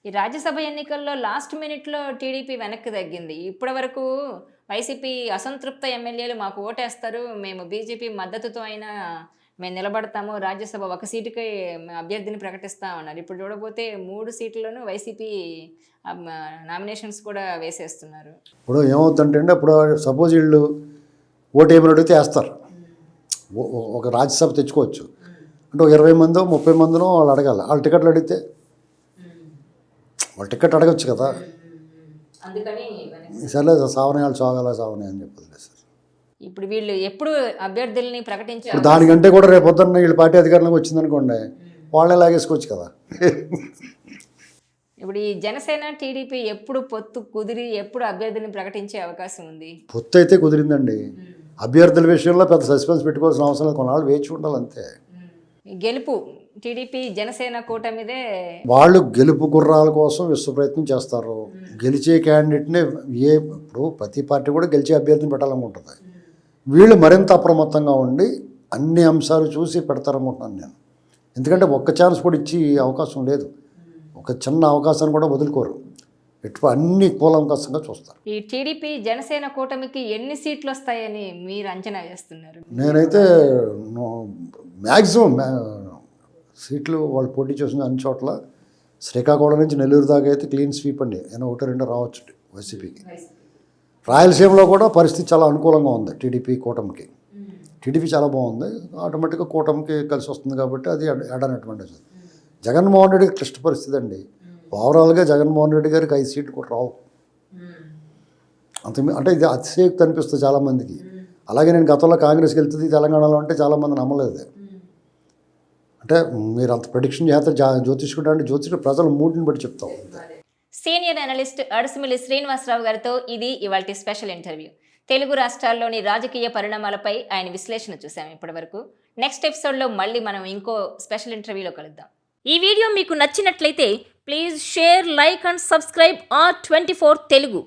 ఈ రాజ్యసభ ఎన్నికల్లో లాస్ట్ మినిట్‌లో టీడీపీ వెనక్కి తగ్గింది. ఇప్పటి వరకు వైసీపీ అసంతృప్త ఎమ్మెల్యేలు మాకు ఓటేస్తారు. మేము బీజేపీ మద్దతుతో అయినా మేము నిలబడతాము. రాజ్యసభ ఒక సీటుకి అభ్యర్థిని ప్రకటిస్తామన్నారు. ఇప్పుడు చూడబోతే 3 సీట్లలోనూ వైసీపీ నామినేషన్స్ కూడా వేసేస్తున్నారు. ఇప్పుడు ఏమవుతుందంటే అండి, అప్పుడు సపోజ్ వీళ్ళు ఓటు ఏమని అడిగితే వేస్తారు. ఒక రాజ్యసభ తెచ్చుకోవచ్చు అంటే ఒక 20 మందో 30 మందినో వాళ్ళు అడగాలి. వాళ్ళు టికెట్లు అడిగితే వాళ్ళు టికెట్ అడగచ్చు కదా. అందుకని సర్లే సావనయాలు సావనే అని చెప్పదు సార్. ఇప్పుడు వీళ్ళు ఎప్పుడు అభ్యర్థుల్ని ప్రకటించారు. ఇప్పుడు దానికంటే కూడా రేపు పొద్దున్న వీళ్ళు పార్టీ అధికారంలోకి వచ్చిందనుకోండి, వాళ్ళే లాగేసుకోవచ్చు కదా. ఇప్పుడు ఈ జనసేన టీడీపీ ఎప్పుడు పొత్తు కుదిరి ఎప్పుడు అభ్యర్థిని ప్రకటించే అవకాశం ఉంది? పొత్తు అయితే కుదిరిందండి. అభ్యర్థుల విషయంలో పెద్ద సస్పెన్స్ పెట్టుకోవాల్సిన అవసరం లేదు. కొన్నాళ్ళు వేచి ఉండాలి అంతే. గెలుపు టీడీపీ జనసేన కూటమిదే. వాళ్ళు గెలుపు గుర్రాల కోసం విశ్వ ప్రయత్నం చేస్తారు. గెలిచే క్యాండిడేట్ని ఇప్పుడు ప్రతి పార్టీ కూడా గెలిచే అభ్యర్థిని పెట్టాలనుకుంటుంది. వీళ్ళు మరింత అప్రమత్తంగా ఉండి అన్ని అంశాలు చూసి పెడతారనుకుంటున్నాను నేను. ఎందుకంటే ఒక్క ఛాన్స్ కూడా ఇచ్చి అవకాశం లేదు. ఒక చిన్న అవకాశాన్ని కూడా వదులుకోరు. అన్ని కూలంకషంగా చూస్తారు. ఈ టీడీపీ జనసేన కూటమికి ఎన్ని సీట్లు వస్తాయని మీరు అంచనా వేస్తున్నారు? నేనైతే మ్యాక్సిమం సీట్లు వాళ్ళు పోటీ చేసిన అన్ని చోట్ల శ్రీకాకుళం నుంచి నెల్లూరు దాకా అయితే క్లీన్ స్వీప్ అండి. ఏదో 1-2 రావచ్చు వైసీపీకి. రాయలసీమలో కూడా పరిస్థితి చాలా అనుకూలంగా ఉంది టీడీపీ కూటమికి. టీడీపీ చాలా బాగుంది. ఆటోమేటిక్గా కూటమికి కలిసి వస్తుంది కాబట్టి అది యాడ్ అడ్వాంటేజ్. జగన్మోహన్ రెడ్డికి క్లిష్ట పరిస్థితి అండి. ఓవరాల్గా జగన్మోహన్ రెడ్డి గారికి 5 సీట్లు కూడా రావు. అంటే ఇది అతిశయోక్తి అనిపిస్తుంది చాలామందికి. అలాగే నేను గతంలో కాంగ్రెస్కి వెళ్తుంది తెలంగాణలో అంటే చాలామంది నమ్మలేదు. అంటే మీరు అంత ప్రెడిక్షన్ చేస్తారు జ్యోతిష్కుడు అంటే జ్యోతిష్కుడు ప్రజలు మూడ్ని బట్టి చెప్తాం. సీనియర్ అనలిస్ట్ అడుసుమిల్లి శ్రీనివాసరావు గారితో ఇది ఇవాల్టి స్పెషల్ ఇంటర్వ్యూ. తెలుగు రాష్ట్రాల్లోని రాజకీయ పరిణామాలపై ఆయన విశ్లేషణ చూసాం ఇప్పటి వరకు. నెక్స్ట్ ఎపిసోడ్లో మళ్ళీ మనం ఇంకో స్పెషల్ ఇంటర్వ్యూలో కలుద్దాం. ఈ వీడియో మీకు నచ్చినట్లయితే please share, like and subscribe R24 Telugu.